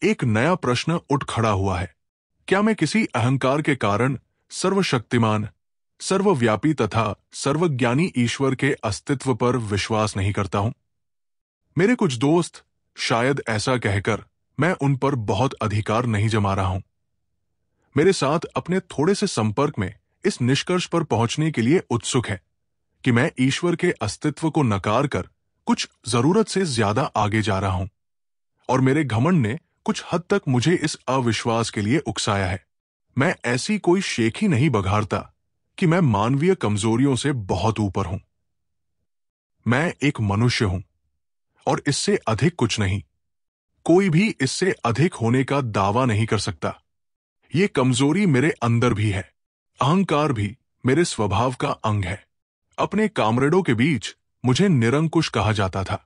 एक नया प्रश्न उठ खड़ा हुआ है। क्या मैं किसी अहंकार के कारण सर्वशक्तिमान, सर्वव्यापी तथा सर्वज्ञानी ईश्वर के अस्तित्व पर विश्वास नहीं करता हूं? मेरे कुछ दोस्त शायद ऐसा कहकर मैं उन पर बहुत अधिकार नहीं जमा रहा हूं, मेरे साथ अपने थोड़े से संपर्क में इस निष्कर्ष पर पहुंचने के लिए उत्सुक है कि मैं ईश्वर के अस्तित्व को नकार कर कुछ जरूरत से ज्यादा आगे जा रहा हूं, और मेरे घमंड ने कुछ हद तक मुझे इस अविश्वास के लिए उकसाया है। मैं ऐसी कोई शेख ही नहीं बघारता कि मैं मानवीय कमजोरियों से बहुत ऊपर हूं। मैं एक मनुष्य हूं और इससे अधिक कुछ नहीं। कोई भी इससे अधिक होने का दावा नहीं कर सकता। ये कमजोरी मेरे अंदर भी है। अहंकार भी मेरे स्वभाव का अंग है। अपने कामरेडों के बीच मुझे निरंकुश कहा जाता था।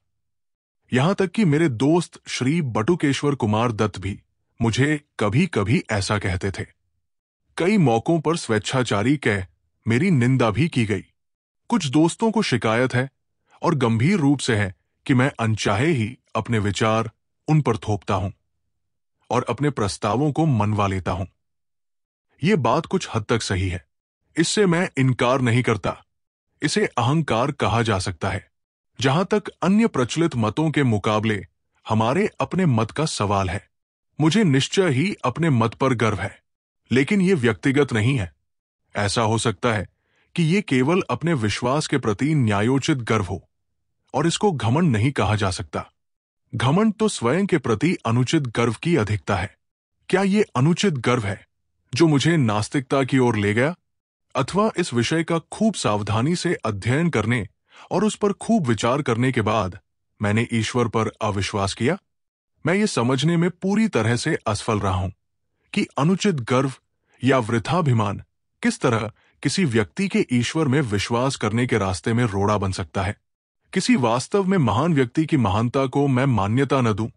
यहां तक कि मेरे दोस्त श्री बटुकेश्वर कुमार दत्त भी मुझे कभी कभी ऐसा कहते थे। कई मौकों पर स्वेच्छाचारी कह मेरी निंदा भी की गई। कुछ दोस्तों को शिकायत है और गंभीर रूप से है कि मैं अनचाहे ही अपने विचार उन पर थोपता हूं और अपने प्रस्तावों को मनवा लेता हूं। यह बात कुछ हद तक सही है, इससे मैं इनकार नहीं करता। इसे अहंकार कहा जा सकता है। जहां तक अन्य प्रचलित मतों के मुकाबले हमारे अपने मत का सवाल है, मुझे निश्चय ही अपने मत पर गर्व है, लेकिन यह व्यक्तिगत नहीं है। ऐसा हो सकता है कि यह केवल अपने विश्वास के प्रति न्यायोचित गर्व हो, और इसको घमंड नहीं कहा जा सकता। घमंड तो स्वयं के प्रति अनुचित गर्व की अधिकता है। क्या यह अनुचित गर्व है जो मुझे नास्तिकता की ओर ले गया, अथवा इस विषय का खूब सावधानी से अध्ययन करने और उस पर खूब विचार करने के बाद मैंने ईश्वर पर अविश्वास किया? मैं ये समझने में पूरी तरह से असफल रहा हूं कि अनुचित गर्व या वृथाभिमान किस तरह किसी व्यक्ति के ईश्वर में विश्वास करने के रास्ते में रोड़ा बन सकता है। किसी वास्तव में महान व्यक्ति की महानता को मैं मान्यता न दूं,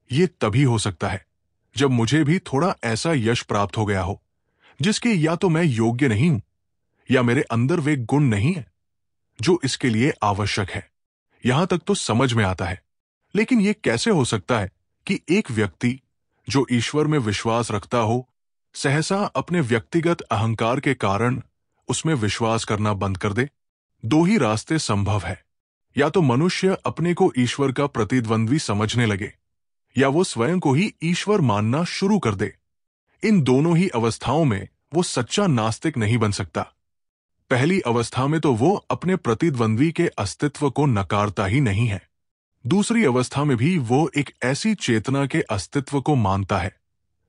ये तभी हो सकता है जब मुझे भी थोड़ा ऐसा यश प्राप्त हो गया हो जिसके या तो मैं योग्य नहीं हूं या मेरे अंदर वे गुण नहीं है जो इसके लिए आवश्यक है। यहां तक तो समझ में आता है, लेकिन यह कैसे हो सकता है कि एक व्यक्ति जो ईश्वर में विश्वास रखता हो सहसा अपने व्यक्तिगत अहंकार के कारण उसमें विश्वास करना बंद कर दे? दो ही रास्ते संभव है। या तो मनुष्य अपने को ईश्वर का प्रतिद्वंद्वी समझने लगे, या वो स्वयं को ही ईश्वर मानना शुरू कर दे। इन दोनों ही अवस्थाओं में वो सच्चा नास्तिक नहीं बन सकता। पहली अवस्था में तो वो अपने प्रतिद्वंद्वी के अस्तित्व को नकारता ही नहीं है। दूसरी अवस्था में भी वो एक ऐसी चेतना के अस्तित्व को मानता है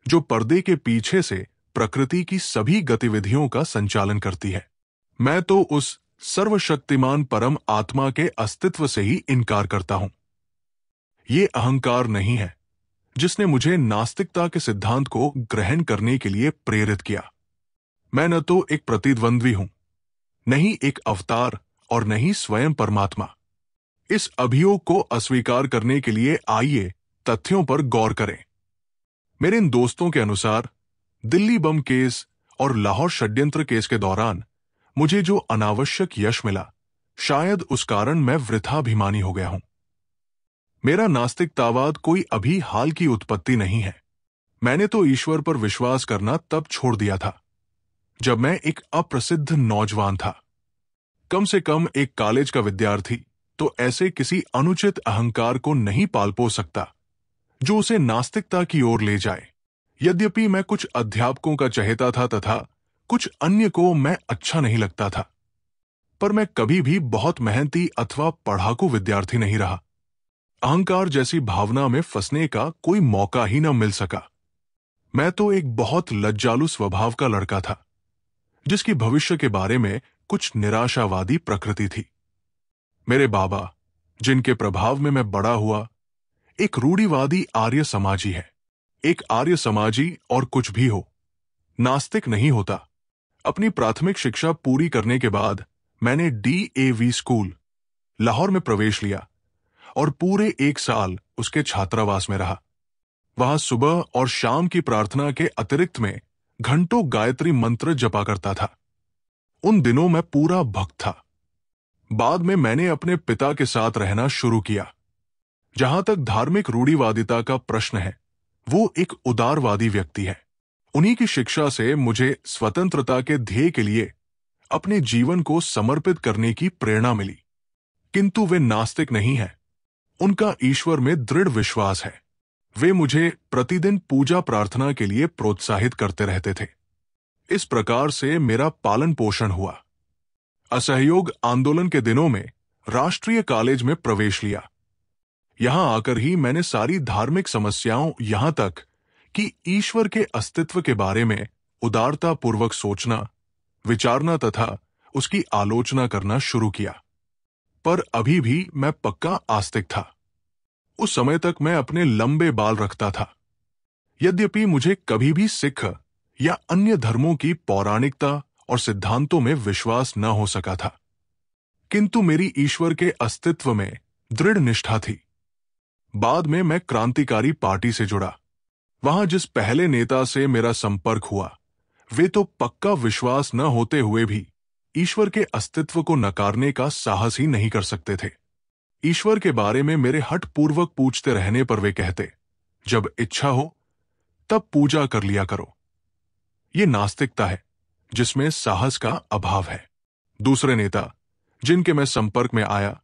जो पर्दे के पीछे से प्रकृति की सभी गतिविधियों का संचालन करती है। मैं तो उस सर्वशक्तिमान परम आत्मा के अस्तित्व से ही इनकार करता हूं। ये अहंकार नहीं है जिसने मुझे नास्तिकता के सिद्धांत को ग्रहण करने के लिए प्रेरित किया। मैं न तो एक प्रतिद्वंद्वी हूं, नहीं एक अवतार और नहीं स्वयं परमात्मा। इस अभियोग को अस्वीकार करने के लिए आइए तथ्यों पर गौर करें। मेरे इन दोस्तों के अनुसार दिल्ली बम केस और लाहौर षड्यंत्र केस के दौरान मुझे जो अनावश्यक यश मिला, शायद उस कारण मैं वृथाभिमानी हो गया हूं। मेरा नास्तिकतावाद कोई अभी हाल की उत्पत्ति नहीं है। मैंने तो ईश्वर पर विश्वास करना तब छोड़ दिया था जब मैं एक अप्रसिद्ध नौजवान था। कम से कम एक कॉलेज का विद्यार्थी तो ऐसे किसी अनुचित अहंकार को नहीं पाल पोस सकता जो उसे नास्तिकता की ओर ले जाए। यद्यपि मैं कुछ अध्यापकों का चहेता था तथा कुछ अन्य को मैं अच्छा नहीं लगता था, पर मैं कभी भी बहुत मेहनती अथवा पढ़ाकू विद्यार्थी नहीं रहा। अहंकार जैसी भावना में फंसने का कोई मौका ही न मिल सका। मैं तो एक बहुत लज्जालु स्वभाव का लड़का था जिसकी भविष्य के बारे में कुछ निराशावादी प्रकृति थी। मेरे बाबा, जिनके प्रभाव में मैं बड़ा हुआ, एक रूढ़िवादी आर्य समाजी है। एक आर्य समाजी और कुछ भी हो, नास्तिक नहीं होता। अपनी प्राथमिक शिक्षा पूरी करने के बाद मैंने DAV स्कूल लाहौर में प्रवेश लिया और पूरे 1 साल उसके छात्रावास में रहा। वहां सुबह और शाम की प्रार्थना के अतिरिक्त में घंटों गायत्री मंत्र जपा करता था। उन दिनों मैं पूरा भक्त था। बाद में मैंने अपने पिता के साथ रहना शुरू किया। जहां तक धार्मिक रूढ़िवादिता का प्रश्न है, वो एक उदारवादी व्यक्ति है। उन्हीं की शिक्षा से मुझे स्वतंत्रता के ध्येय के लिए अपने जीवन को समर्पित करने की प्रेरणा मिली। किंतु वे नास्तिक नहीं हैं। उनका ईश्वर में दृढ़ विश्वास है। वे मुझे प्रतिदिन पूजा प्रार्थना के लिए प्रोत्साहित करते रहते थे। इस प्रकार से मेरा पालन पोषण हुआ। असहयोग आंदोलन के दिनों में राष्ट्रीय कॉलेज में प्रवेश लिया। यहां आकर ही मैंने सारी धार्मिक समस्याओं, यहां तक कि ईश्वर के अस्तित्व के बारे में उदारतापूर्वक सोचना, विचारना तथा उसकी आलोचना करना शुरू किया। पर अभी भी मैं पक्का आस्तिक था। उस समय तक मैं अपने लंबे बाल रखता था। यद्यपि मुझे कभी भी सिख या अन्य धर्मों की पौराणिकता और सिद्धांतों में विश्वास न हो सका था, किंतु मेरी ईश्वर के अस्तित्व में दृढ़ निष्ठा थी। बाद में मैं क्रांतिकारी पार्टी से जुड़ा। वहां जिस पहले नेता से मेरा संपर्क हुआ, वे तो पक्का विश्वास न होते हुए भी ईश्वर के अस्तित्व को नकारने का साहस ही नहीं कर सकते थे। ईश्वर के बारे में मेरे हठपूर्वक पूछते रहने पर वे कहते, जब इच्छा हो तब पूजा कर लिया करो। ये नास्तिकता है जिसमें साहस का अभाव है। दूसरे नेता जिनके मैं संपर्क में आया,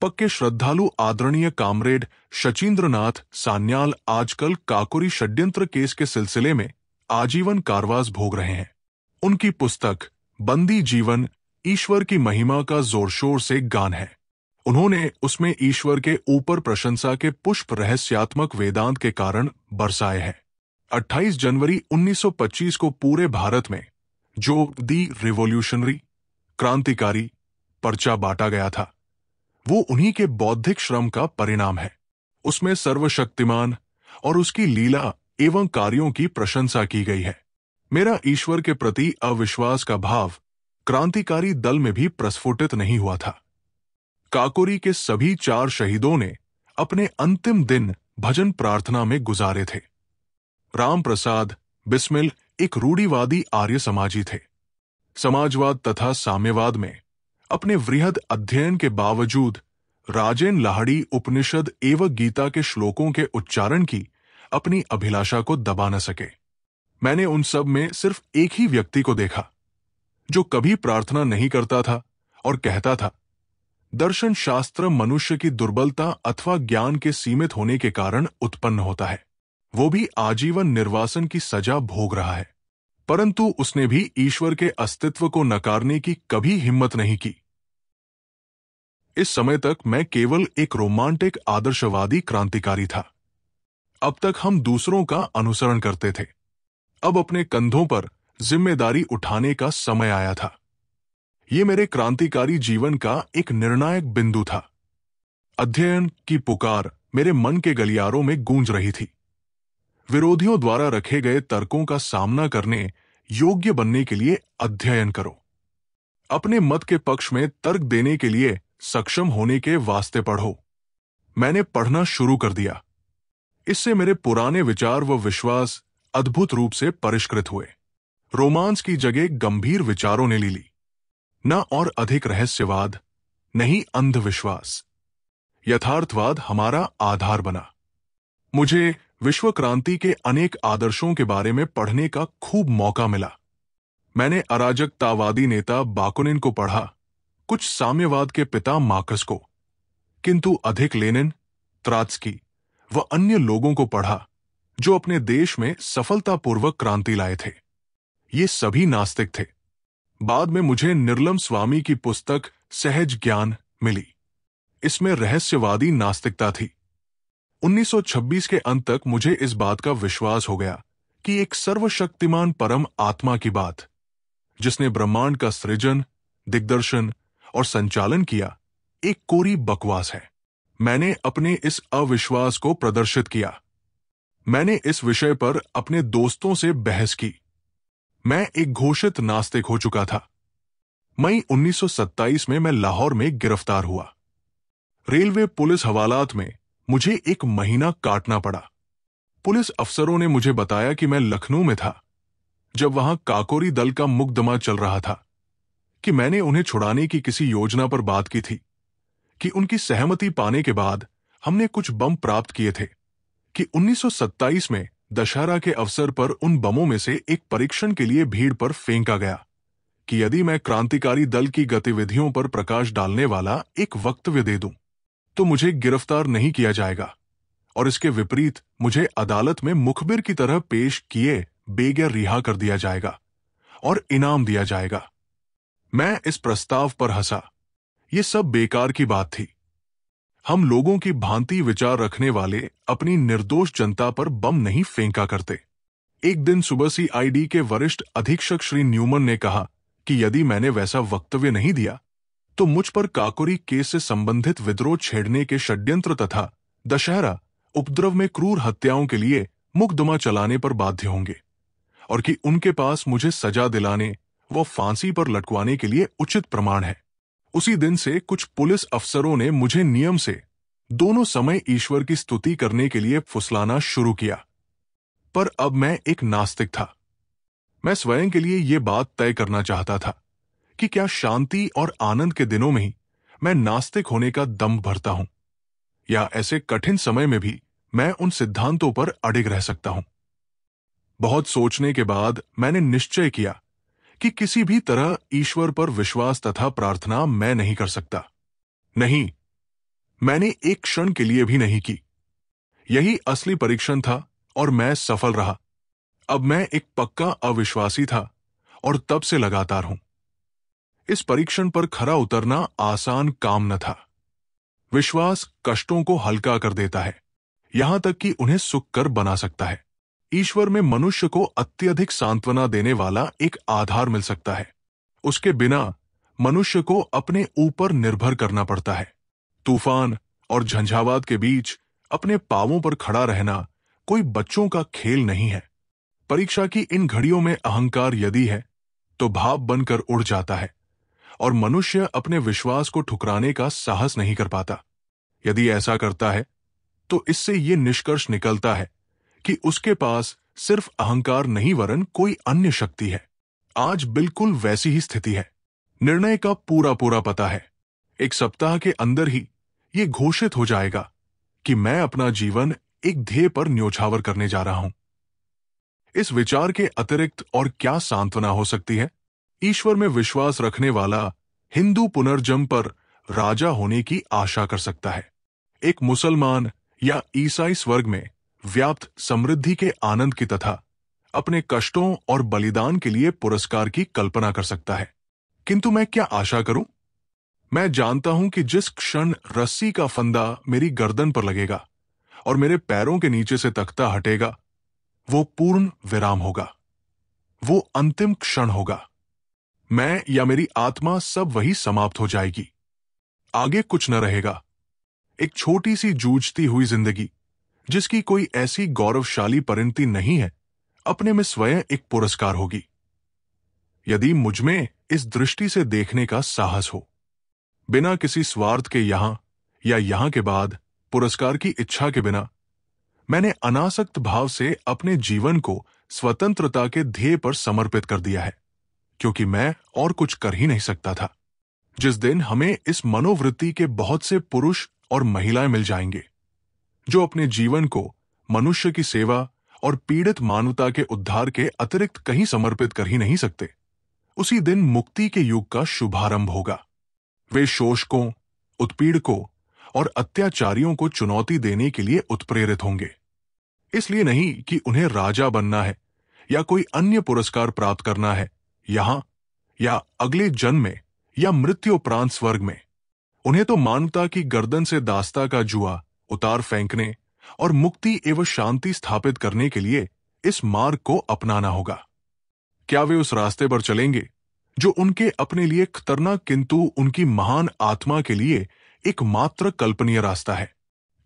पक्के श्रद्धालु आदरणीय कामरेड शचीन्द्रनाथ सान्याल आजकल काकोरी षड्यंत्र केस के सिलसिले में आजीवन कारावास भोग रहे हैं। उनकी पुस्तक बंदी जीवन ईश्वर की महिमा का जोरशोर से गान है। उन्होंने उसमें ईश्वर के ऊपर प्रशंसा के पुष्प रहस्यात्मक वेदांत के कारण बरसाए हैं। 28 जनवरी 1925 को पूरे भारत में जो दी रिवॉल्यूशनरी क्रांतिकारी पर्चा बांटा गया था, वो उन्हीं के बौद्धिक श्रम का परिणाम है। उसमें सर्वशक्तिमान और उसकी लीला एवं कार्यों की प्रशंसा की गई है। मेरा ईश्वर के प्रति अविश्वास का भाव क्रांतिकारी दल में भी प्रस्फुटित नहीं हुआ था। काकोरी के सभी 4 शहीदों ने अपने अंतिम दिन भजन प्रार्थना में गुजारे थे। राम प्रसाद बिस्मिल एक रूढ़िवादी आर्य समाजी थे। समाजवाद तथा साम्यवाद में अपने वृहद अध्ययन के बावजूद राजेन लाहड़ी उपनिषद एवं गीता के श्लोकों के उच्चारण की अपनी अभिलाषा को दबा न सके। मैंने उन सब में सिर्फ एक ही व्यक्ति को देखा जो कभी प्रार्थना नहीं करता था और कहता था, दर्शन शास्त्र मनुष्य की दुर्बलता अथवा ज्ञान के सीमित होने के कारण उत्पन्न होता है। वो भी आजीवन निर्वासन की सजा भोग रहा है, परंतु उसने भी ईश्वर के अस्तित्व को नकारने की कभी हिम्मत नहीं की। इस समय तक मैं केवल एक रोमांटिक आदर्शवादी क्रांतिकारी था। अब तक हम दूसरों का अनुसरण करते थे। अब अपने कंधों पर जिम्मेदारी उठाने का समय आया था। ये मेरे क्रांतिकारी जीवन का एक निर्णायक बिंदु था। अध्ययन की पुकार मेरे मन के गलियारों में गूंज रही थी। विरोधियों द्वारा रखे गए तर्कों का सामना करने योग्य बनने के लिए अध्ययन करो। अपने मत के पक्ष में तर्क देने के लिए सक्षम होने के वास्ते पढ़ो। मैंने पढ़ना शुरू कर दिया। इससे मेरे पुराने विचार व विश्वास अद्भुत रूप से परिष्कृत हुए। रोमांस की जगह गंभीर विचारों ने ले ली। न और अधिक रहस्यवाद, नहीं अंधविश्वास। यथार्थवाद हमारा आधार बना। मुझे विश्व क्रांति के अनेक आदर्शों के बारे में पढ़ने का खूब मौका मिला। मैंने अराजकतावादी नेता बाकुनिन को पढ़ा, कुछ साम्यवाद के पिता मार्कस को, किंतु अधिक लेनिन, त्रोत्स्की व अन्य लोगों को पढ़ा जो अपने देश में सफलतापूर्वक क्रांति लाए थे। ये सभी नास्तिक थे। बाद में मुझे निर्लम स्वामी की पुस्तक सहज ज्ञान मिली। इसमें रहस्यवादी नास्तिकता थी। 1926 के अंत तक मुझे इस बात का विश्वास हो गया कि एक सर्वशक्तिमान परम आत्मा की बात, जिसने ब्रह्मांड का सृजन, दिग्दर्शन और संचालन किया, एक कोरी बकवास है। मैंने अपने इस अविश्वास को प्रदर्शित किया। मैंने इस विषय पर अपने दोस्तों से बहस की। मैं एक घोषित नास्तिक हो चुका था। मई 1927 में मैं लाहौर में गिरफ्तार हुआ। रेलवे पुलिस हवालात में मुझे 1 महीना काटना पड़ा। पुलिस अफसरों ने मुझे बताया कि मैं लखनऊ में था जब वहां काकोरी दल का मुकदमा चल रहा था, कि मैंने उन्हें छुड़ाने की किसी योजना पर बात की थी, कि उनकी सहमति पाने के बाद हमने कुछ बम प्राप्त किए थे, कि 1927 में दशहरा के अवसर पर उन बमों में से एक परीक्षण के लिए भीड़ पर फेंका गया कि यदि मैं क्रांतिकारी दल की गतिविधियों पर प्रकाश डालने वाला एक वक्तव्य दे दूं, तो मुझे गिरफ्तार नहीं किया जाएगा और इसके विपरीत मुझे अदालत में मुखबिर की तरह पेश किए बेगैर रिहा कर दिया जाएगा और इनाम दिया जाएगा। मैं इस प्रस्ताव पर हंसा। ये सब बेकार की बात थी। हम लोगों की भांति विचार रखने वाले अपनी निर्दोष जनता पर बम नहीं फेंका करते। एक दिन सुबह CID के वरिष्ठ अधीक्षक श्री न्यूमन ने कहा कि यदि मैंने वैसा वक्तव्य नहीं दिया तो मुझ पर काकोरी केस से संबंधित विद्रोह छेड़ने के षड्यंत्र तथा दशहरा उपद्रव में क्रूर हत्याओं के लिए मुकदमा चलाने पर बाध्य होंगे और कि उनके पास मुझे सजा दिलाने व फांसी पर लटकवाने के लिए उचित प्रमाण है। उसी दिन से कुछ पुलिस अफसरों ने मुझे नियम से दोनों समय ईश्वर की स्तुति करने के लिए फुसलाना शुरू किया। पर अब मैं एक नास्तिक था। मैं स्वयं के लिए यह बात तय करना चाहता था कि क्या शांति और आनंद के दिनों में ही मैं नास्तिक होने का दम भरता हूं, या ऐसे कठिन समय में भी मैं उन सिद्धांतों पर अडिग रह सकता हूं। बहुत सोचने के बाद मैंने निश्चय किया कि किसी भी तरह ईश्वर पर विश्वास तथा प्रार्थना मैं नहीं कर सकता। नहीं, मैंने एक क्षण के लिए भी नहीं की। यही असली परीक्षण था और मैं सफल रहा। अब मैं एक पक्का अविश्वासी था और तब से लगातार हूं। इस परीक्षण पर खरा उतरना आसान काम न था। विश्वास कष्टों को हल्का कर देता है, यहां तक कि उन्हें सुखकर बना सकता है। ईश्वर में मनुष्य को अत्यधिक सांत्वना देने वाला एक आधार मिल सकता है। उसके बिना मनुष्य को अपने ऊपर निर्भर करना पड़ता है। तूफान और झंझावात के बीच अपने पांवों पर खड़ा रहना कोई बच्चों का खेल नहीं है। परीक्षा की इन घड़ियों में अहंकार यदि है तो भाप बनकर उड़ जाता है और मनुष्य अपने विश्वास को ठुकराने का साहस नहीं कर पाता। यदि ऐसा करता है तो इससे ये निष्कर्ष निकलता है कि उसके पास सिर्फ अहंकार नहीं वरन कोई अन्य शक्ति है। आज बिल्कुल वैसी ही स्थिति है। निर्णय का पूरा पूरा पता है। एक सप्ताह के अंदर ही ये घोषित हो जाएगा कि मैं अपना जीवन एक ध्येय पर न्योछावर करने जा रहा हूं। इस विचार के अतिरिक्त और क्या सांत्वना हो सकती है? ईश्वर में विश्वास रखने वाला हिंदू पुनर्जन्म पर राजा होने की आशा कर सकता है। एक मुसलमान या ईसाई स्वर्ग में व्याप्त समृद्धि के आनंद की तथा अपने कष्टों और बलिदान के लिए पुरस्कार की कल्पना कर सकता है। किंतु मैं क्या आशा करूं? मैं जानता हूं कि जिस क्षण रस्सी का फंदा मेरी गर्दन पर लगेगा और मेरे पैरों के नीचे से तख्ता हटेगा, वो पूर्ण विराम होगा। वो अंतिम क्षण होगा। मैं या मेरी आत्मा सब वही समाप्त हो जाएगी। आगे कुछ न रहेगा। एक छोटी सी जूझती हुई जिंदगी जिसकी कोई ऐसी गौरवशाली परिणति नहीं है, अपने में स्वयं एक पुरस्कार होगी। यदि मुझमें इस दृष्टि से देखने का साहस हो, बिना किसी स्वार्थ के यहां या यहां के बाद पुरस्कार की इच्छा के बिना, मैंने अनासक्त भाव से अपने जीवन को स्वतंत्रता के ध्येय पर समर्पित कर दिया है, क्योंकि मैं और कुछ कर ही नहीं सकता था। जिस दिन हमें इस मनोवृत्ति के बहुत से पुरुष और महिलाएं मिल जाएंगे जो अपने जीवन को मनुष्य की सेवा और पीड़ित मानवता के उद्धार के अतिरिक्त कहीं समर्पित कर ही नहीं सकते, उसी दिन मुक्ति के युग का शुभारंभ होगा। वे शोषकों, उत्पीड़कों और अत्याचारियों को चुनौती देने के लिए उत्प्रेरित होंगे। इसलिए नहीं कि उन्हें राजा बनना है या कोई अन्य पुरस्कार प्राप्त करना है यहां या अगले जन्म में या मृत्युपरांत स्वर्ग में। उन्हें तो मानवता की गर्दन से दास्ता का जुआ उतार फेंकने और मुक्ति एवं शांति स्थापित करने के लिए इस मार्ग को अपनाना होगा। क्या वे उस रास्ते पर चलेंगे जो उनके अपने लिए खतरनाक किंतु उनकी महान आत्मा के लिए एकमात्र कल्पनीय रास्ता है?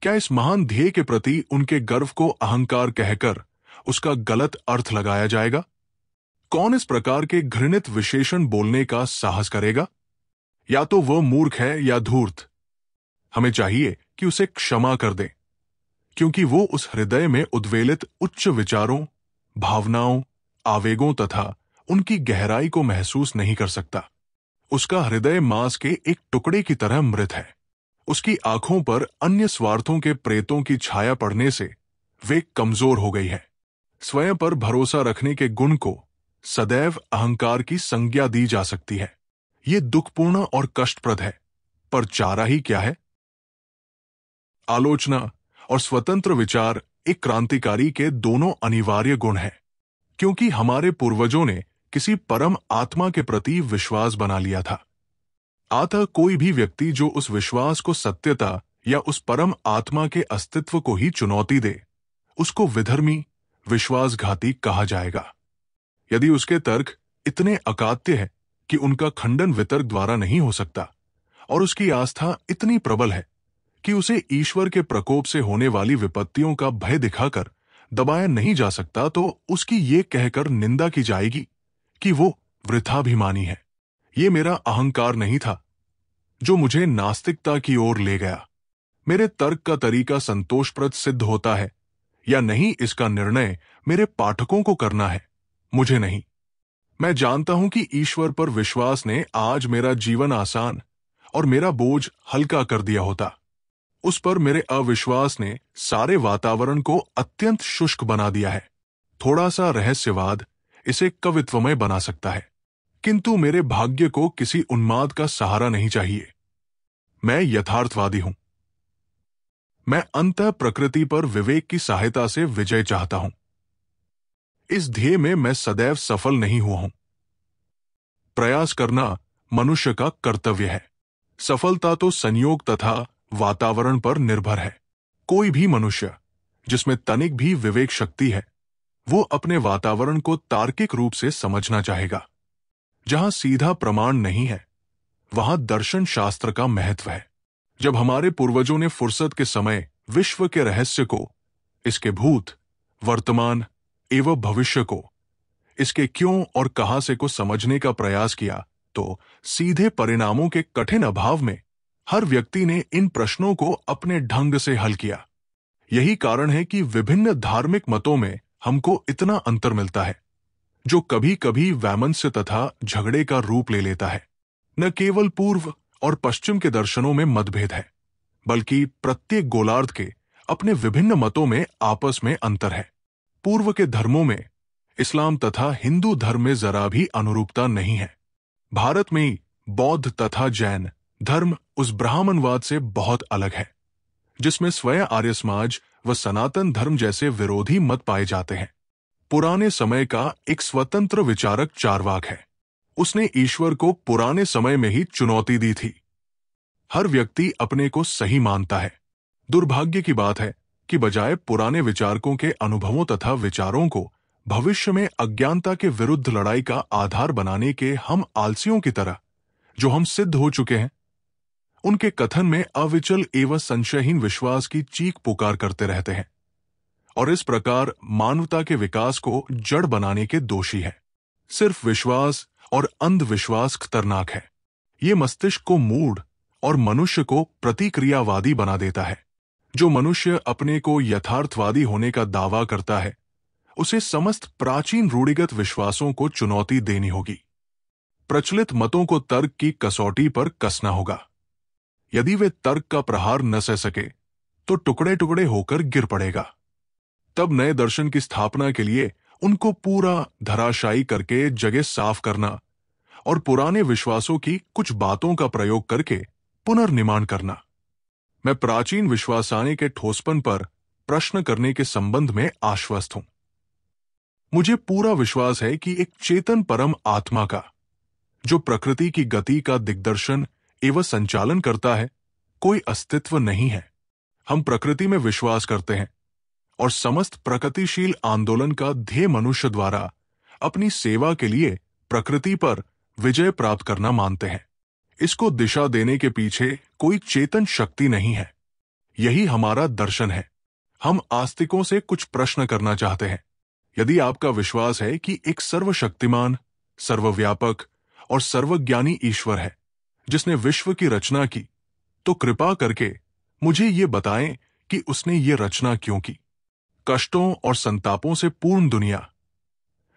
क्या इस महान ध्येय के प्रति उनके गर्व को अहंकार कहकर उसका गलत अर्थ लगाया जाएगा? कौन इस प्रकार के घृणित विशेषण बोलने का साहस करेगा? या तो वह मूर्ख है या धूर्त। हमें चाहिए कि उसे क्षमा कर दें, क्योंकि वो उस हृदय में उद्वेलित उच्च विचारों, भावनाओं, आवेगों तथा उनकी गहराई को महसूस नहीं कर सकता। उसका हृदय मांस के एक टुकड़े की तरह मृत है। उसकी आंखों पर अन्य स्वार्थों के प्रेतों की छाया पड़ने से वे कमजोर हो गई है। स्वयं पर भरोसा रखने के गुण को सदैव अहंकार की संज्ञा दी जा सकती है। ये दुखपूर्ण और कष्टप्रद है, पर चारा ही क्या है? आलोचना और स्वतंत्र विचार एक क्रांतिकारी के दोनों अनिवार्य गुण हैं, क्योंकि हमारे पूर्वजों ने किसी परम आत्मा के प्रति विश्वास बना लिया था। अतः कोई भी व्यक्ति जो उस विश्वास को सत्यता या उस परम आत्मा के अस्तित्व को ही चुनौती दे, उसको विधर्मी, विश्वासघाती कहा जाएगा। यदि उसके तर्क इतने अकाट्य है कि उनका खंडन वितर्क द्वारा नहीं हो सकता, और उसकी आस्था इतनी प्रबल है कि उसे ईश्वर के प्रकोप से होने वाली विपत्तियों का भय दिखाकर दबाया नहीं जा सकता, तो उसकी ये कहकर निंदा की जाएगी कि वो वृथाभिमानी है। ये मेरा अहंकार नहीं था जो मुझे नास्तिकता की ओर ले गया। मेरे तर्क का तरीका संतोषप्रद सिद्ध होता है या नहीं, इसका निर्णय मेरे पाठकों को करना है, मुझे नहीं। मैं जानता हूं कि ईश्वर पर विश्वास ने आज मेरा जीवन आसान और मेरा बोझ हल्का कर दिया होता। उस पर मेरे अविश्वास ने सारे वातावरण को अत्यंत शुष्क बना दिया है। थोड़ा सा रहस्यवाद इसे कवित्वमय बना सकता है, किंतु मेरे भाग्य को किसी उन्माद का सहारा नहीं चाहिए। मैं यथार्थवादी हूं। मैं अंतः प्रकृति पर विवेक की सहायता से विजय चाहता हूं। इस ध्येय में मैं सदैव सफल नहीं हुआ हूं। प्रयास करना मनुष्य का कर्तव्य है। सफलता तो संयोग तथा वातावरण पर निर्भर है। कोई भी मनुष्य जिसमें तनिक भी विवेक शक्ति है, वो अपने वातावरण को तार्किक रूप से समझना चाहेगा। जहां सीधा प्रमाण नहीं है, वहां दर्शन शास्त्र का महत्व है। जब हमारे पूर्वजों ने फुर्सत के समय विश्व के रहस्य को, इसके भूत, वर्तमान एवं भविष्य को, इसके क्यों और कहां से को समझने का प्रयास किया, तो सीधे परिणामों के कठिन अभाव में हर व्यक्ति ने इन प्रश्नों को अपने ढंग से हल किया। यही कारण है कि विभिन्न धार्मिक मतों में हमको इतना अंतर मिलता है, जो कभी कभी वैमनस्य तथा झगड़े का रूप ले लेता है। न केवल पूर्व और पश्चिम के दर्शनों में मतभेद है, बल्कि प्रत्येक गोलार्ध के अपने विभिन्न मतों में आपस में अंतर है। पूर्व के धर्मों में इस्लाम तथा हिंदू धर्म में जरा भी अनुरूपता नहीं है। भारत में ही बौद्ध तथा जैन धर्म उस ब्राह्मणवाद से बहुत अलग है, जिसमें स्वयं आर्य समाज व सनातन धर्म जैसे विरोधी मत पाए जाते हैं। पुराने समय का एक स्वतंत्र विचारक चार्वाक है। उसने ईश्वर को पुराने समय में ही चुनौती दी थी। हर व्यक्ति अपने को सही मानता है। दुर्भाग्य की बात है कि बजाय पुराने विचारकों के अनुभवों तथा विचारों को भविष्य में अज्ञानता के विरुद्ध लड़ाई का आधार बनाने के हम आलसियों की तरह, जो हम सिद्ध हो चुके हैं, उनके कथन में अविचल एवं संशयहीन विश्वास की चीख पुकार करते रहते हैं, और इस प्रकार मानवता के विकास को जड़ बनाने के दोषी है। सिर्फ विश्वास और अंधविश्वास खतरनाक है। ये मस्तिष्क को मूढ़ और मनुष्य को प्रतिक्रियावादी बना देता है। जो मनुष्य अपने को यथार्थवादी होने का दावा करता है, उसे समस्त प्राचीन रूढ़िगत विश्वासों को चुनौती देनी होगी। प्रचलित मतों को तर्क की कसौटी पर कसना होगा। यदि वे तर्क का प्रहार न सह सके, तो टुकड़े टुकड़े होकर गिर पड़ेगा। तब नए दर्शन की स्थापना के लिए उनको पूरा धराशायी करके जगह साफ करना और पुराने विश्वासों की कुछ बातों का प्रयोग करके पुनर्निर्माण करना। मैं प्राचीन विश्वासाने के ठोसपन पर प्रश्न करने के संबंध में आश्वस्त हूं। मुझे पूरा विश्वास है कि एक चेतन परम आत्मा का, जो प्रकृति की गति का दिग्दर्शन एवं संचालन करता है, कोई अस्तित्व नहीं है। हम प्रकृति में विश्वास करते हैं और समस्त प्रगतिशील आंदोलन का ध्येय मनुष्य द्वारा अपनी सेवा के लिए प्रकृति पर विजय प्राप्त करना मानते हैं। इसको दिशा देने के पीछे कोई चेतन शक्ति नहीं है। यही हमारा दर्शन है। हम आस्तिकों से कुछ प्रश्न करना चाहते हैं। यदि आपका विश्वास है कि एक सर्वशक्तिमान, सर्वव्यापक और सर्वज्ञानी ईश्वर है जिसने विश्व की रचना की, तो कृपा करके मुझे ये बताएं कि उसने ये रचना क्यों की। कष्टों और संतापों से पूर्ण दुनिया,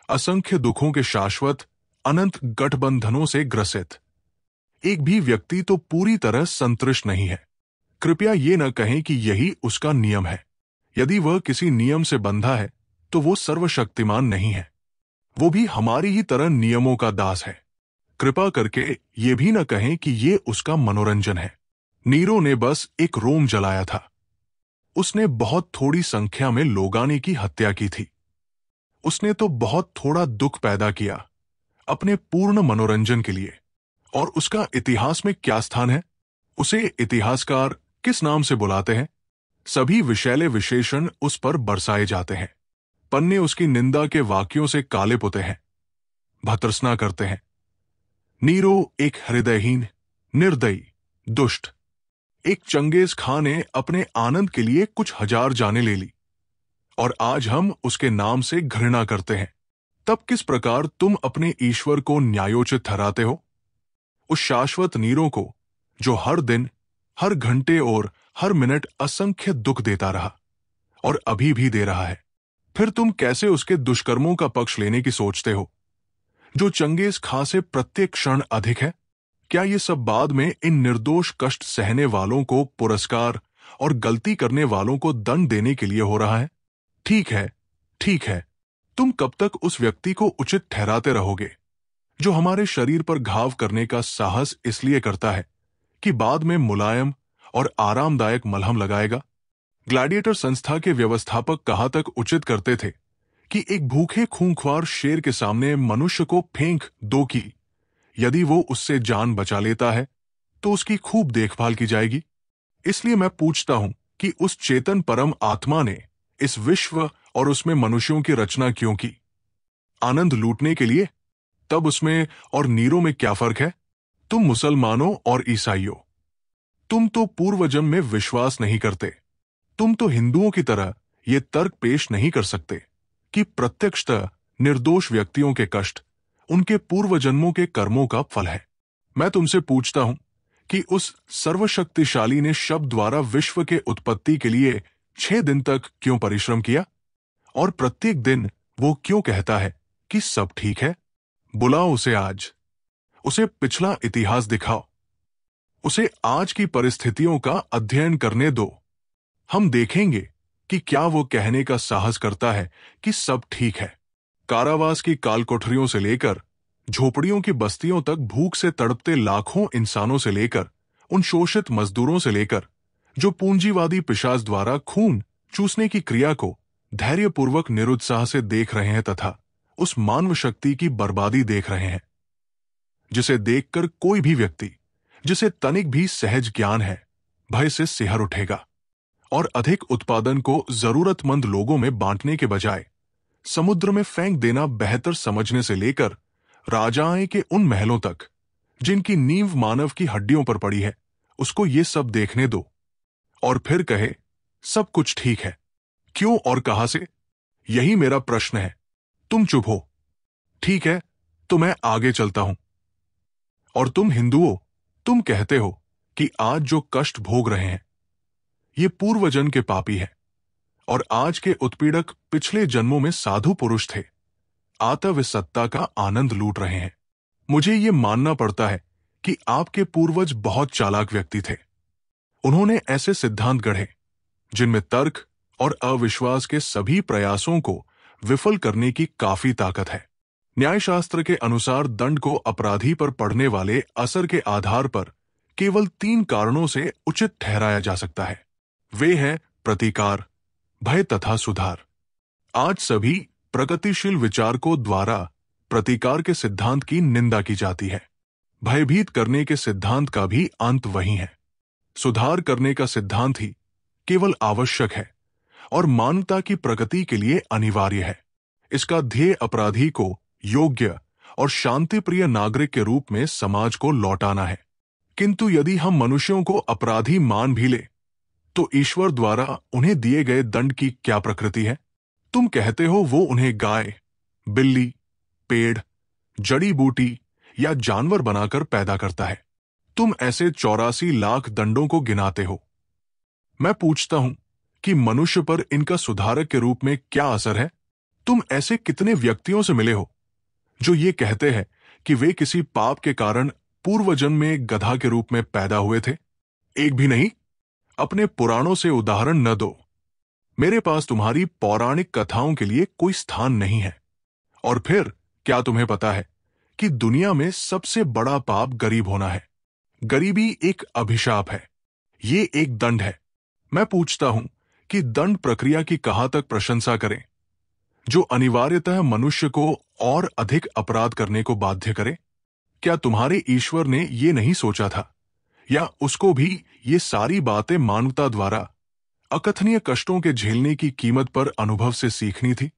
असंख्य दुखों के शाश्वत अनंत गठबंधनों से ग्रसित एक भी व्यक्ति तो पूरी तरह संतुष्ट नहीं है। कृपया ये न कहें कि यही उसका नियम है। यदि वह किसी नियम से बंधा है, तो वो सर्वशक्तिमान नहीं है। वो भी हमारी ही तरह नियमों का दास है। कृपा करके ये भी न कहें कि ये उसका मनोरंजन है। नीरो ने बस एक रोम जलाया था। उसने बहुत थोड़ी संख्या में लोगाने की हत्या की थी। उसने तो बहुत थोड़ा दुख पैदा किया अपने पूर्ण मनोरंजन के लिए। और उसका इतिहास में क्या स्थान है? उसे इतिहासकार किस नाम से बुलाते हैं? सभी विषैले विशेषण उस पर बरसाए जाते हैं। पन्ने उसकी निंदा के वाक्यों से काले पुते हैं, भर्त्सना करते हैं। नीरो एक हृदयहीन, निर्दयी, दुष्ट, एक चंगेज खां ने अपने आनंद के लिए कुछ हजार जाने ले ली, और आज हम उसके नाम से घृणा करते हैं। तब किस प्रकार तुम अपने ईश्वर को न्यायोचित ठहराते हो? उस शाश्वत नीरो को जो हर दिन, हर घंटे और हर मिनट असंख्य दुख देता रहा और अभी भी दे रहा है। फिर तुम कैसे उसके दुष्कर्मों का पक्ष लेने की सोचते हो, जो चंगेज खां से प्रत्येक क्षण अधिक है? क्या ये सब बाद में इन निर्दोष कष्ट सहने वालों को पुरस्कार और गलती करने वालों को दंड देने के लिए हो रहा है? ठीक है, ठीक है। तुम कब तक उस व्यक्ति को उचित ठहराते रहोगे जो हमारे शरीर पर घाव करने का साहस इसलिए करता है कि बाद में मुलायम और आरामदायक मलहम लगाएगा? ग्लैडिएटर संस्था के व्यवस्थापक कहाँ तक उचित करते थे कि एक भूखे खूंखार शेर के सामने मनुष्य को फेंक दो कि यदि वो उससे जान बचा लेता है तो उसकी खूब देखभाल की जाएगी। इसलिए मैं पूछता हूं कि उस चेतन परम आत्मा ने इस विश्व और उसमें मनुष्यों की रचना क्यों की? आनंद लूटने के लिए? तब उसमें और नीरो में क्या फर्क है? तुम मुसलमानों और ईसाइयों, तुम तो पूर्वजन्म में विश्वास नहीं करते। तुम तो हिंदुओं की तरह ये तर्क पेश नहीं कर सकते कि प्रत्यक्षतः निर्दोष व्यक्तियों के कष्ट उनके पूर्वजन्मों के कर्मों का फल है। मैं तुमसे पूछता हूं कि उस सर्वशक्तिशाली ने शब्द द्वारा विश्व के उत्पत्ति के लिए 6 दिन तक क्यों परिश्रम किया? और प्रत्येक दिन वो क्यों कहता है कि सब ठीक है? बुलाओ उसे आज, उसे पिछला इतिहास दिखाओ, उसे आज की परिस्थितियों का अध्ययन करने दो। हम देखेंगे कि क्या वो कहने का साहस करता है कि सब ठीक है। कारावास की कालकोठरियों से लेकर झोपड़ियों की बस्तियों तक, भूख से तड़पते लाखों इंसानों से लेकर उन शोषित मजदूरों से लेकर जो पूंजीवादी पिशाच द्वारा खून चूसने की क्रिया को धैर्यपूर्वक निरुत्साह से देख रहे हैं तथा उस मानव शक्ति की बर्बादी देख रहे हैं, जिसे देखकर कोई भी व्यक्ति जिसे तनिक भी सहज ज्ञान है भय से सिहर उठेगा और अधिक उत्पादन को जरूरतमंद लोगों में बांटने के बजाय समुद्र में फेंक देना बेहतर समझने से लेकर राजाएं के उन महलों तक जिनकी नींव मानव की हड्डियों पर पड़ी है, उसको ये सब देखने दो और फिर कहे सब कुछ ठीक है। क्यों और कहां से? यही मेरा प्रश्न है। तुम चुप हो। ठीक है, तो मैं आगे चलता हूं। और तुम हिंदुओं, तुम कहते हो कि आज जो कष्ट भोग रहे हैं ये पूर्वजन्म के पापी है और आज के उत्पीड़क पिछले जन्मों में साधु पुरुष थे, आतव सत्ता का आनंद लूट रहे हैं। मुझे ये मानना पड़ता है कि आपके पूर्वज बहुत चालाक व्यक्ति थे। उन्होंने ऐसे सिद्धांत गढ़े जिनमें तर्क और अविश्वास के सभी प्रयासों को विफल करने की काफी ताकत है। न्यायशास्त्र के अनुसार दंड को अपराधी पर पड़ने वाले असर के आधार पर केवल 3 कारणों से उचित ठहराया जा सकता है। वे हैं प्रतिकार, भय तथा सुधार। आज सभी प्रगतिशील विचारकों द्वारा प्रतिकार के सिद्धांत की निंदा की जाती है। भयभीत करने के सिद्धांत का भी अंत वही है। सुधार करने का सिद्धांत ही केवल आवश्यक है और मानवता की प्रगति के लिए अनिवार्य है। इसका ध्येय अपराधी को योग्य और शांतिप्रिय नागरिक के रूप में समाज को लौटाना है। किंतु यदि हम मनुष्यों को अपराधी मान भी ले तो ईश्वर द्वारा उन्हें दिए गए दंड की क्या प्रकृति है? तुम कहते हो वो उन्हें गाय, बिल्ली, पेड़, जड़ी बूटी या जानवर बनाकर पैदा करता है। तुम ऐसे 84 लाख दंडों को गिनाते हो। मैं पूछता हूं कि मनुष्य पर इनका सुधारक के रूप में क्या असर है? तुम ऐसे कितने व्यक्तियों से मिले हो जो ये कहते हैं कि वे किसी पाप के कारण पूर्वजन्म में गधा के रूप में पैदा हुए थे? एक भी नहीं। अपने पुराणों से उदाहरण न दो। मेरे पास तुम्हारी पौराणिक कथाओं के लिए कोई स्थान नहीं है। और फिर क्या तुम्हें पता है कि दुनिया में सबसे बड़ा पाप गरीब होना है? गरीबी एक अभिशाप है, ये एक दंड है। मैं पूछता हूं कि दंड प्रक्रिया की कहां तक प्रशंसा करें, जो अनिवार्यतः मनुष्य को और अधिक अपराध करने को बाध्य करे? क्या तुम्हारे ईश्वर ने ये नहीं सोचा था, या उसको भी ये सारी बातें मानवता द्वारा अकथनीय कष्टों के झेलने की कीमत पर अनुभव से सीखनी थी?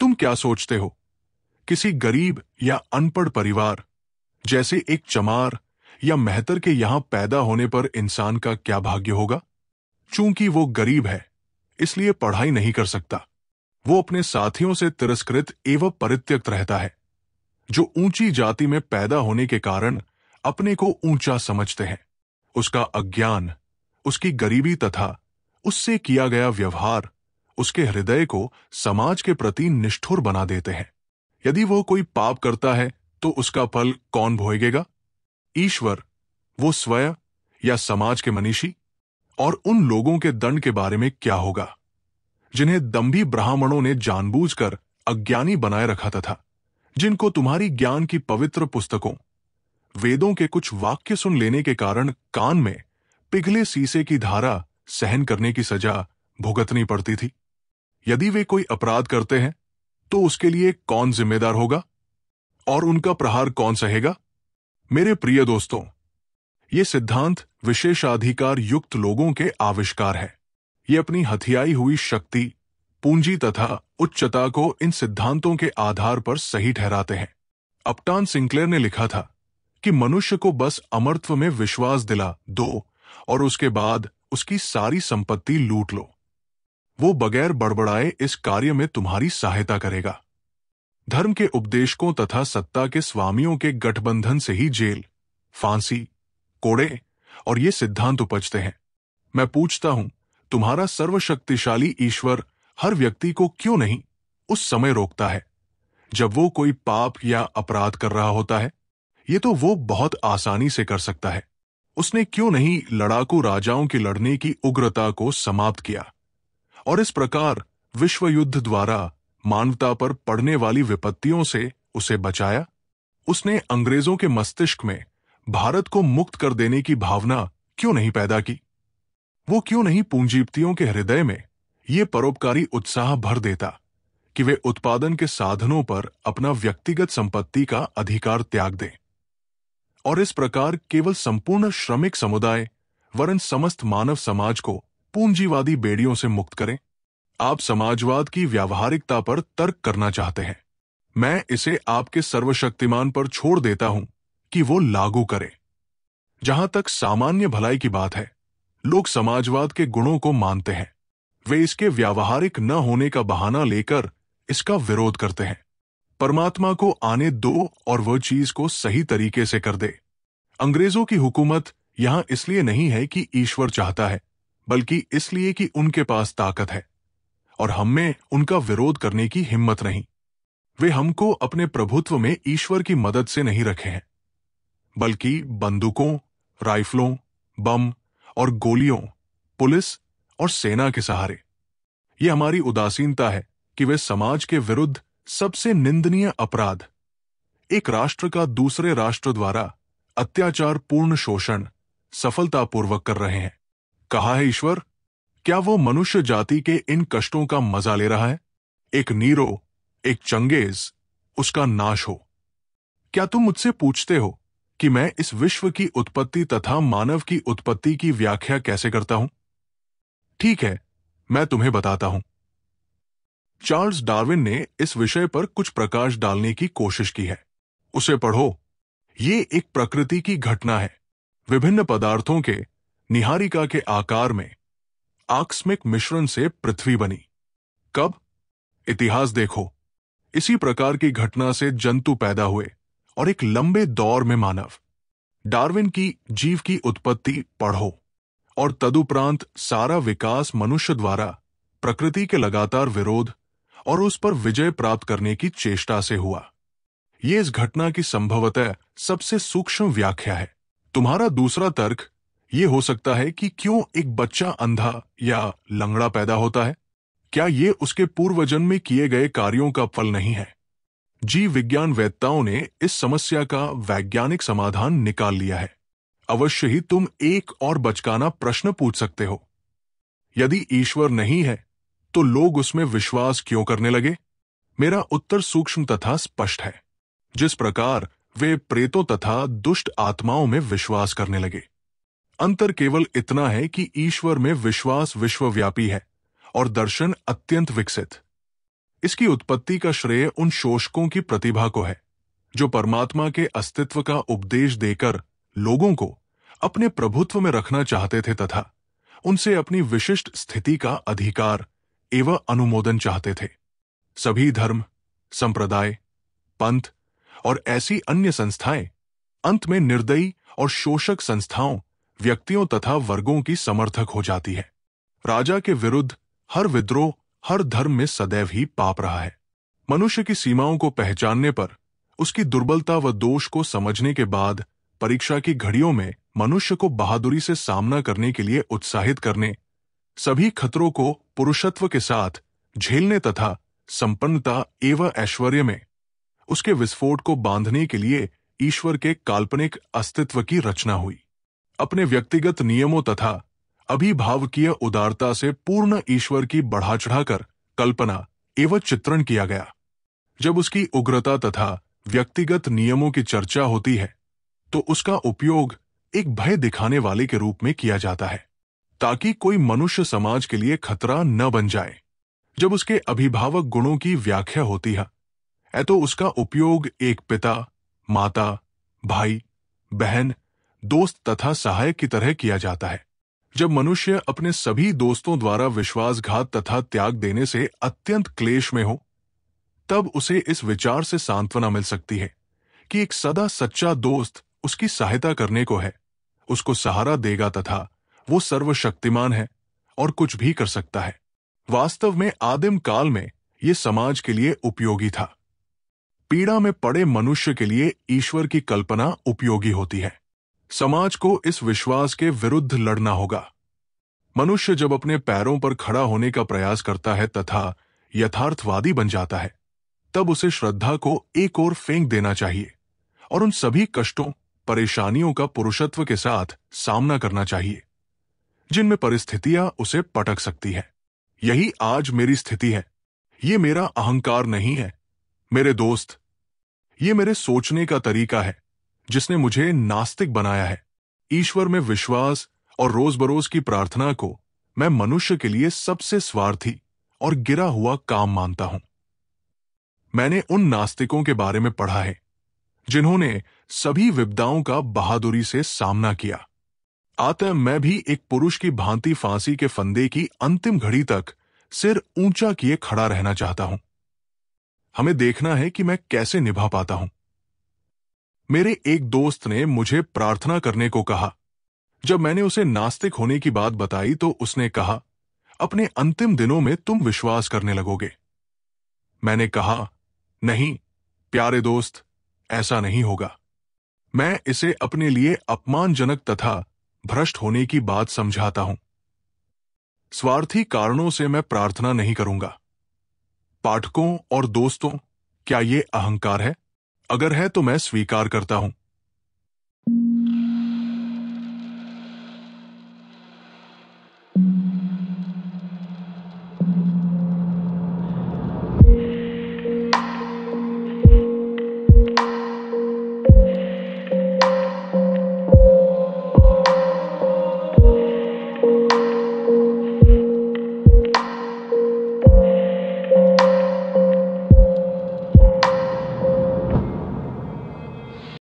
तुम क्या सोचते हो, किसी गरीब या अनपढ़ परिवार जैसे एक चमार या मेहतर के यहां पैदा होने पर इंसान का क्या भाग्य होगा? चूंकि वो गरीब है, इसलिए पढ़ाई नहीं कर सकता। वो अपने साथियों से तिरस्कृत एवं परित्यक्त रहता है, जो ऊंची जाति में पैदा होने के कारण अपने को ऊंचा समझते हैं। उसका अज्ञान, उसकी गरीबी तथा उससे किया गया व्यवहार उसके हृदय को समाज के प्रति निष्ठुर बना देते हैं। यदि वो कोई पाप करता है तो उसका फल कौन भोगेगा? ईश्वर, वो स्वयं, या समाज के मनीषी? और उन लोगों के दंड के बारे में क्या होगा जिन्हें दंभी ब्राह्मणों ने जानबूझकर अज्ञानी बनाए रखा था, जिनको तुम्हारी ज्ञान की पवित्र पुस्तकों, वेदों के कुछ वाक्य सुन लेने के कारण कान में पिघले शीशे की धारा सहन करने की सजा भुगतनी पड़ती थी? यदि वे कोई अपराध करते हैं तो उसके लिए कौन जिम्मेदार होगा और उनका प्रहार कौन सहेगा? मेरे प्रिय दोस्तों, ये सिद्धांत विशेषाधिकार युक्त लोगों के आविष्कार है। ये अपनी हथियाई हुई शक्ति, पूंजी तथा उच्चता को इन सिद्धांतों के आधार पर सही ठहराते हैं। अपटान सिंक्लेयर ने लिखा था कि मनुष्य को बस अमरत्व में विश्वास दिला दो और उसके बाद उसकी सारी संपत्ति लूट लो। वो बगैर बड़बड़ाए इस कार्य में तुम्हारी सहायता करेगा। धर्म के उपदेशकों तथा सत्ता के स्वामियों के गठबंधन से ही जेल, फांसी, कोड़े और ये सिद्धांत उपजते हैं। मैं पूछता हूं, तुम्हारा सर्वशक्तिशाली ईश्वर हर व्यक्ति को क्यों नहीं उस समय रोकता है जब वो कोई पाप या अपराध कर रहा होता है? ये तो वो बहुत आसानी से कर सकता है। उसने क्यों नहीं लड़ाकू राजाओं की लड़ने की उग्रता को समाप्त किया और इस प्रकार विश्व युद्ध द्वारा मानवता पर पड़ने वाली विपत्तियों से उसे बचाया? उसने अंग्रेजों के मस्तिष्क में भारत को मुक्त कर देने की भावना क्यों नहीं पैदा की? वो क्यों नहीं पूंजीपतियों के हृदय में ये परोपकारी उत्साह भर देता कि वे उत्पादन के साधनों पर अपना व्यक्तिगत संपत्ति का अधिकार त्याग दें और इस प्रकार केवल संपूर्ण श्रमिक समुदाय वरन समस्त मानव समाज को पूंजीवादी बेड़ियों से मुक्त करें? आप समाजवाद की व्यावहारिकता पर तर्क करना चाहते हैं। मैं इसे आपके सर्वशक्तिमान पर छोड़ देता हूं कि वो लागू करे। जहां तक सामान्य भलाई की बात है, लोग समाजवाद के गुणों को मानते हैं। वे इसके व्यावहारिक न होने का बहाना लेकर इसका विरोध करते हैं। परमात्मा को आने दो और वह चीज को सही तरीके से कर दे। अंग्रेजों की हुकूमत यहां इसलिए नहीं है कि ईश्वर चाहता है, बल्कि इसलिए कि उनके पास ताकत है और हम में उनका विरोध करने की हिम्मत नहीं। वे हमको अपने प्रभुत्व में ईश्वर की मदद से नहीं रखे हैं, बल्कि बंदूकों, राइफलों, बम और गोलियों, पुलिस और सेना के सहारे। ये हमारी उदासीनता है कि वे समाज के विरुद्ध सबसे निंदनीय अपराध, एक राष्ट्र का दूसरे राष्ट्र द्वारा अत्याचार पूर्ण शोषण सफलतापूर्वक कर रहे हैं। कहा है ईश्वर, क्या वो मनुष्य जाति के इन कष्टों का मजा ले रहा है? एक नीरो, एक चंगेज, उसका नाश हो। क्या तुम मुझसे पूछते हो कि मैं इस विश्व की उत्पत्ति तथा मानव की उत्पत्ति की व्याख्या कैसे करता हूं? ठीक है, मैं तुम्हें बताता हूं। चार्ल्स डार्विन ने इस विषय पर कुछ प्रकाश डालने की कोशिश की है। उसे पढ़ो। ये एक प्रकृति की घटना है। विभिन्न पदार्थों के निहारिका के आकार में आकस्मिक मिश्रण से पृथ्वी बनी। कब? इतिहास देखो। इसी प्रकार की घटना से जंतु पैदा हुए और एक लंबे दौर में मानव। डार्विन की जीव की उत्पत्ति पढ़ो और तदुपरांत सारा विकास मनुष्य द्वारा प्रकृति के लगातार विरोध और उस पर विजय प्राप्त करने की चेष्टा से हुआ। ये इस घटना की संभवतः सबसे सूक्ष्म व्याख्या है। तुम्हारा दूसरा तर्क ये हो सकता है कि क्यों एक बच्चा अंधा या लंगड़ा पैदा होता है? क्या ये उसके पूर्वजन्म में किए गए कार्यों का फल नहीं है? जीव विज्ञान वेत्ताओं ने इस समस्या का वैज्ञानिक समाधान निकाल लिया है। अवश्य ही तुम एक और बचकाना प्रश्न पूछ सकते हो। यदि ईश्वर नहीं है तो लोग उसमें विश्वास क्यों करने लगे? मेरा उत्तर सूक्ष्म तथा स्पष्ट है। जिस प्रकार वे प्रेतों तथा दुष्ट आत्माओं में विश्वास करने लगे। अंतर केवल इतना है कि ईश्वर में विश्वास विश्वव्यापी है और दर्शन अत्यंत विकसित। इसकी उत्पत्ति का श्रेय उन शोषकों की प्रतिभा को है जो परमात्मा के अस्तित्व का उपदेश देकर लोगों को अपने प्रभुत्व में रखना चाहते थे तथा उनसे अपनी विशिष्ट स्थिति का अधिकार एवं अनुमोदन चाहते थे। सभी धर्म, संप्रदाय, पंथ और ऐसी अन्य संस्थाएं अंत में निर्दयी और शोषक संस्थाओं, व्यक्तियों तथा वर्गों की समर्थक हो जाती है। राजा के विरुद्ध हर विद्रोह हर धर्म में सदैव ही पाप रहा है। मनुष्य की सीमाओं को पहचानने पर, उसकी दुर्बलता व दोष को समझने के बाद परीक्षा की घड़ियों में मनुष्य को बहादुरी से सामना करने के लिए उत्साहित करने, सभी खतरों को पुरुषत्व के साथ झेलने तथा संपन्नता एवं ऐश्वर्य में उसके विस्फोट को बांधने के लिए ईश्वर के काल्पनिक अस्तित्व की रचना हुई। अपने व्यक्तिगत नियमों तथा अभिभावकीय उदारता से पूर्ण ईश्वर की बढ़ा चढ़ाकर कल्पना एवं चित्रण किया गया। जब उसकी उग्रता तथा व्यक्तिगत नियमों की चर्चा होती है तो उसका उपयोग एक भय दिखाने वाले के रूप में किया जाता है ताकि कोई मनुष्य समाज के लिए खतरा न बन जाए। जब उसके अभिभावक गुणों की व्याख्या होती है तो उसका उपयोग एक पिता, माता, भाई, बहन, दोस्त तथा सहायक की तरह किया जाता है। जब मनुष्य अपने सभी दोस्तों द्वारा विश्वासघात तथा त्याग देने से अत्यंत क्लेश में हो, तब उसे इस विचार से सांत्वना मिल सकती है कि एक सदा सच्चा दोस्त उसकी सहायता करने को है, उसको सहारा देगा तथा वो सर्वशक्तिमान है और कुछ भी कर सकता है। वास्तव में आदिम काल में ये समाज के लिए उपयोगी था। पीड़ा में पड़े मनुष्य के लिए ईश्वर की कल्पना उपयोगी होती है। समाज को इस विश्वास के विरुद्ध लड़ना होगा। मनुष्य जब अपने पैरों पर खड़ा होने का प्रयास करता है तथा यथार्थवादी बन जाता है, तब उसे श्रद्धा को एक ओर फेंक देना चाहिए और उन सभी कष्टों, परेशानियों का पुरुषत्व के साथ सामना करना चाहिए जिनमें परिस्थितियां उसे पटक सकती है। यही आज मेरी स्थिति है। ये मेरा अहंकार नहीं है मेरे दोस्त, ये मेरे सोचने का तरीका है जिसने मुझे नास्तिक बनाया है। ईश्वर में विश्वास और रोज बरोज की प्रार्थना को मैं मनुष्य के लिए सबसे स्वार्थी और गिरा हुआ काम मानता हूं। मैंने उन नास्तिकों के बारे में पढ़ा है जिन्होंने सभी विपदाओं का बहादुरी से सामना किया। अतः मैं भी एक पुरुष की भांति फांसी के फंदे की अंतिम घड़ी तक सिर ऊंचा किए खड़ा रहना चाहता हूं। हमें देखना है कि मैं कैसे निभा पाता हूं। मेरे एक दोस्त ने मुझे प्रार्थना करने को कहा। जब मैंने उसे नास्तिक होने की बात बताई तो उसने कहा, अपने अंतिम दिनों में तुम विश्वास करने लगोगे। मैंने कहा, नहीं प्यारे दोस्त, ऐसा नहीं होगा। मैं इसे अपने लिए अपमानजनक तथा भ्रष्ट होने की बात समझाता हूं। स्वार्थी कारणों से मैं प्रार्थना नहीं करूंगा। पाठकों और दोस्तों, क्या ये अहंकार है? अगर है तो मैं स्वीकार करता हूं।